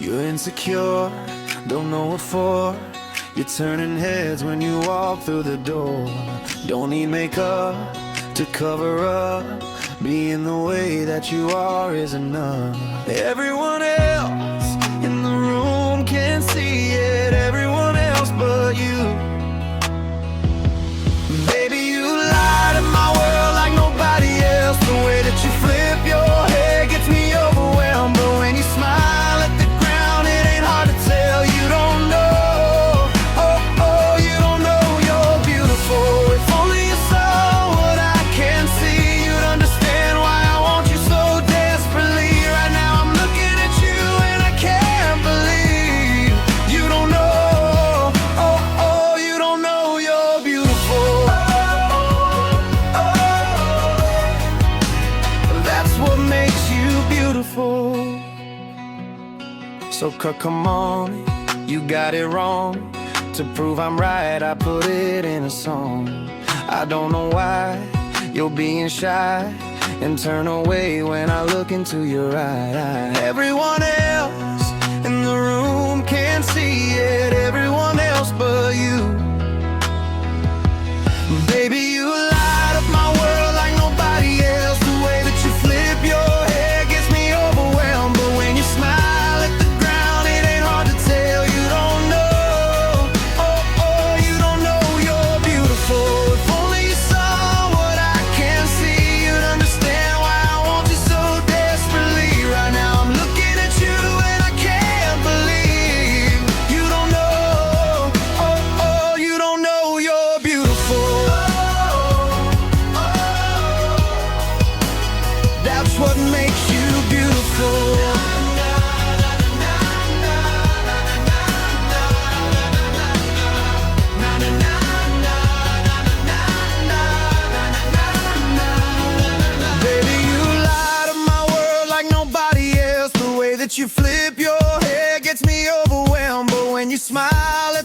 You're insecure, don't know what for. You're turning heads when you walk through the door. Don't need makeup to cover up. Being the way that you are is enough. Everyone else in the room can see it, everyone else but you. Baby, you light up my world like nobody else. The way that you flip your hair gets me overwhelmed. But when you smile at the ground, it ain't hard to tell. You don't know, oh, you don't know you're beautiful. If only you saw what I can see, you'd understand why I want you so desperately. Right now I'm looking at you and I can't believe you don't know, oh, you don't know you're beautiful. That's what makes you beautiful. So come on, you got it wrong. To prove I'm right, I put it in a song. I don't know why you're being shy and turn away when I look into your eye. Everyone else in the room can see it, everyone else but you. Baby, you light up my world like nobody else. The way that you flip your hair gets me overwhelmed. But when you smile at the ground, it ain't hard to tell. You don't know, oh, you don't know you're beautiful. If only you saw what I can see, you'd understand why I want you so desperately. Right now I'm looking at you and I can't believe you don't know, oh, you don't know you're beautiful. That's what makes you beautiful. Baby, you light up my world like nobody else. The way that you flip your hair gets me overwhelmed. But when you smile at